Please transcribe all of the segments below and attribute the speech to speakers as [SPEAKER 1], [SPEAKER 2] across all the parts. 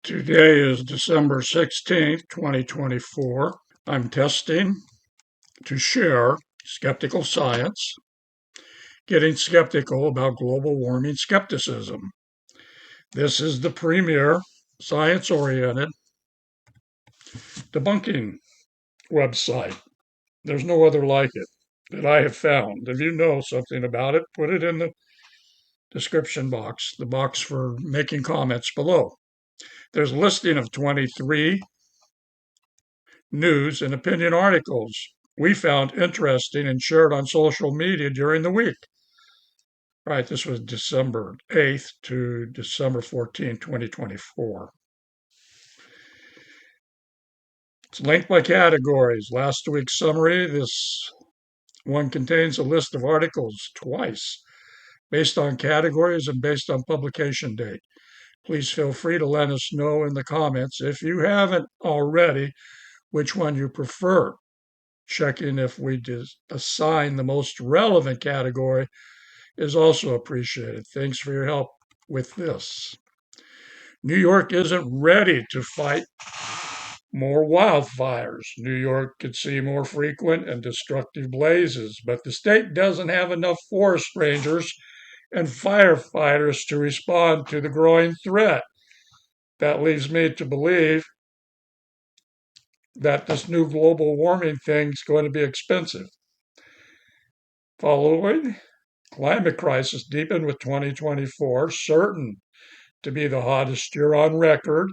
[SPEAKER 1] Today is December 16th, 2024. I'm testing to share skeptical science, getting skeptical about global warming skepticism. This is the premier science oriented debunking website. There's no other like it that I have found. If you know something about it, put it in the description box, the box for making comments below. There's a listing of 23 news and opinion articles we found interesting and shared on social media during the week. Right, this was December 8th to December 14th, 2024. It's linked by categories. Last week's summary, this one contains a list of articles twice, based on categories and based on publication date. Please feel free to let us know in the comments, if you haven't already, which one you prefer. Checking if we assign the most relevant category is also appreciated. Thanks for your help with this. New York isn't ready to fight more wildfires. New York could see more frequent and destructive blazes, but the state doesn't have enough forest rangers and firefighters to respond to the growing threat. That leads me to believe that this new global warming thing is going to be expensive. Following, climate crisis deepened with 2024, certain to be the hottest year on record.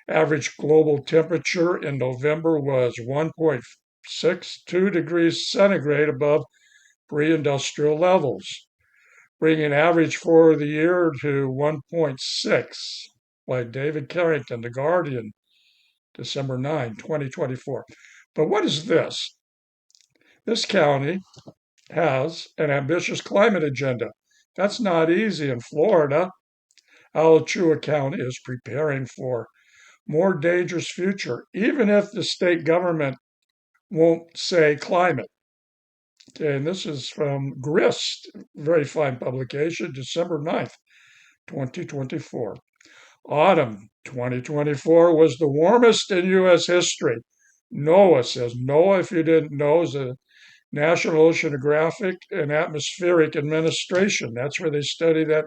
[SPEAKER 1] Average global temperature in November was 1.62 degrees centigrade above pre-industrial levels, bringing average for the year to 1.6, by David Carrington, The Guardian, December 9, 2024. But what is this? This county has an ambitious climate agenda. That's not easy in Florida. Alachua County is preparing for more dangerous future, even if the state government won't say climate. Okay, and this is from Grist, very fine publication, December 9th, 2024. Autumn 2024 was the warmest in U.S. history. NOAA says, NOAA, if you didn't know, is a National Oceanographic and Atmospheric Administration. That's where they study that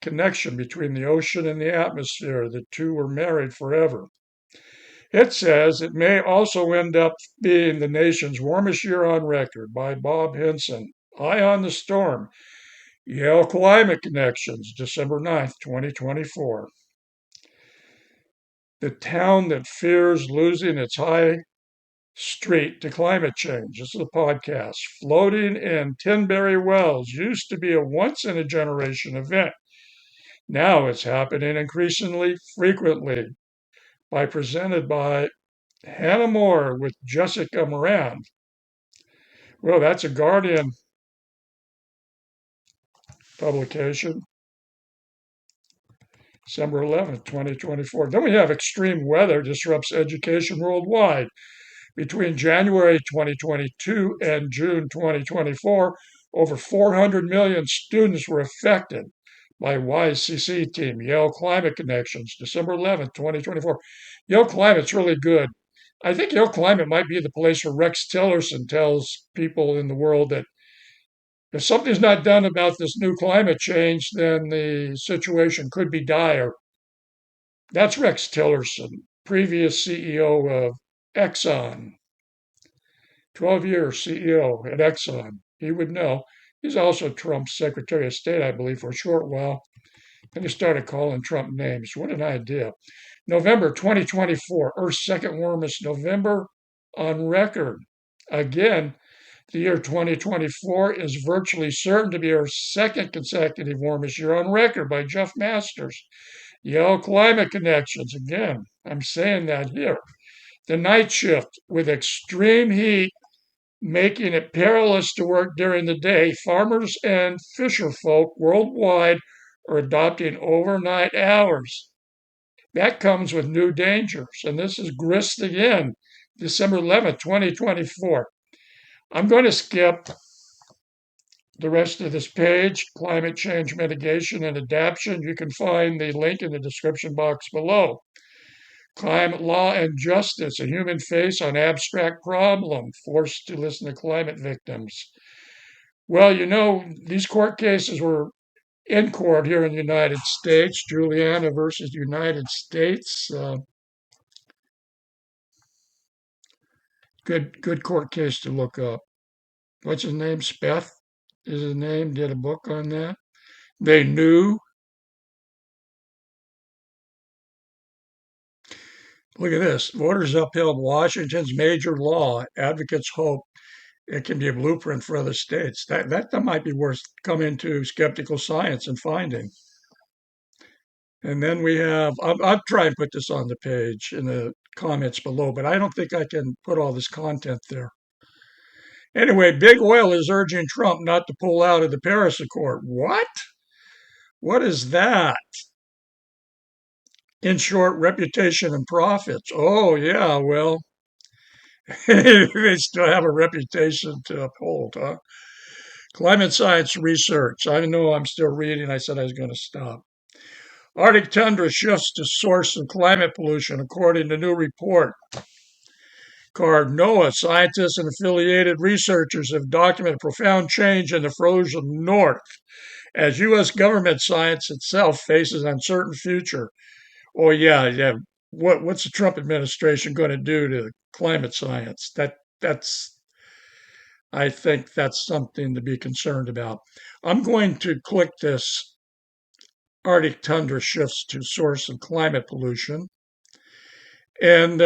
[SPEAKER 1] connection between the ocean and the atmosphere. The two were married forever. It says it may also end up being the nation's warmest year on record, by Bob Henson. Eye on the Storm, Yale Climate Connections, December 9th, 2024. The town that fears losing its high street to climate change. This is a podcast. Floating in Tinberry Wells used to be a once in a generation event. Now it's happening increasingly frequently. Presented by Hannah Moore with Jessica Moran. Well, that's a Guardian publication, December 11th, 2024. Then we have extreme weather disrupts education worldwide. Between January 2022 and June 2024, over 400 million students were affected by YCC team, Yale Climate Connections, December 11th, 2024. Yale Climate's really good. I think Yale Climate might be the place where Rex Tillerson tells people in the world that if something's not done about this new climate change, then the situation could be dire. That's Rex Tillerson, previous CEO of Exxon, 12 years CEO at Exxon. He would know. He's also Trump's Secretary of State, I believe, for a short while. And he started calling Trump names. What an idea. November 2024, Earth's second warmest November on record. Again, the year 2024 is virtually certain to be our second consecutive warmest year on record, by Jeff Masters. Yale Climate Connections. Again, I'm saying that here. The night shift with extreme heat making it perilous to work during the day. Farmers and fisher folk worldwide are adopting overnight hours. That comes with new dangers. And this is Grist again, December 11th, 2024. I'm going to skip the rest of this page, climate change mitigation and adaptation. You can find the link in the description box below. Climate law and justice, a human face on abstract problem, forced to listen to climate victims. Well, these court cases were in court here in the United States. Juliana versus United States. Good court case to look up. What's his name? Speth is his name. Did a book on that. They knew. Look at this. Voters upheld Washington's major law. Advocates hope it can be a blueprint for other states. That might be worth coming to skeptical science and finding. And then we have, I'll try and put this on the page in the comments below, but I don't think I can put all this content there. Anyway, Big Oil is urging Trump not to pull out of the Paris Accord. What? What is that? In short, reputation and profits. Oh, yeah, well, they still have a reputation to uphold, huh? Climate science research. I know I'm still reading. I said I was going to stop. Arctic tundra shifts to source of climate pollution, according to new report. Card NOAA, scientists and affiliated researchers have documented profound change in the frozen north as U.S. government science itself faces an uncertain future. Oh yeah. What's the Trump administration going to do to climate science? I think that's something to be concerned about. I'm going to click this Arctic tundra shifts to source of climate pollution and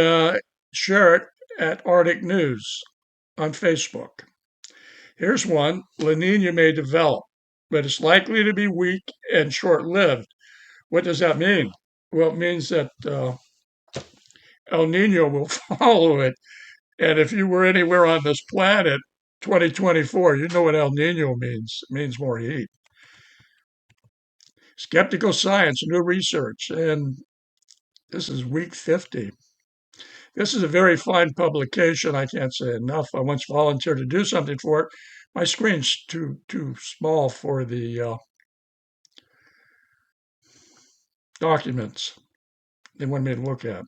[SPEAKER 1] share it at Arctic News on Facebook. Here's one. La Nina may develop, but it's likely to be weak and short-lived. What does that mean? Well, it means that El Nino will follow it. And if you were anywhere on this planet, 2024, you know what El Nino means. It means more heat. Skeptical Science, new research. And this is week 50. This is a very fine publication. I can't say enough. I once volunteered to do something for it. My screen's too small for the documents they want me to look at.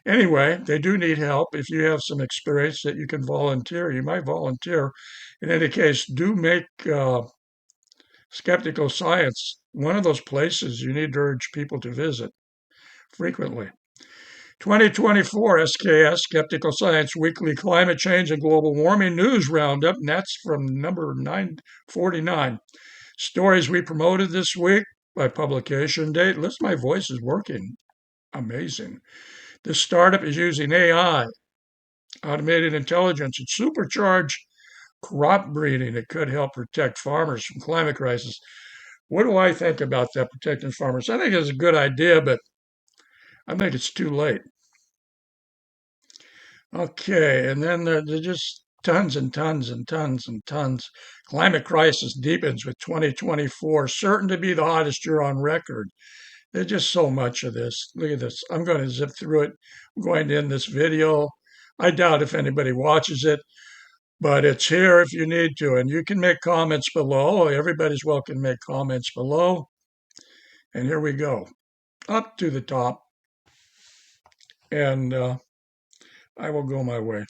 [SPEAKER 1] Anyway, they do need help. If you have some experience that you can volunteer, you might volunteer. In any case, do make Skeptical Science one of those places you need to urge people to visit frequently. 2024 SKS, Skeptical Science Weekly Climate Change and Global Warming News Roundup, and that's from number 949. Stories we promoted this week by publication date. Listen, my voice is working. Amazing. This startup is using AI, automated intelligence, and supercharged crop breeding. It could help protect farmers from climate crisis. What do I think about that, protecting farmers? I think it's a good idea, but I think it's too late. Okay, and then there's just tons and tons and tons and tons. Climate crisis deepens with 2024, certain to be the hottest year on record. There's just so much of this. Look at this. I'm going to zip through it. I'm going to end this video. I doubt if anybody watches it, but it's here if you need to. And you can make comments below. Everybody's welcome to make comments below. And here we go. Up to the top. And I will go my way.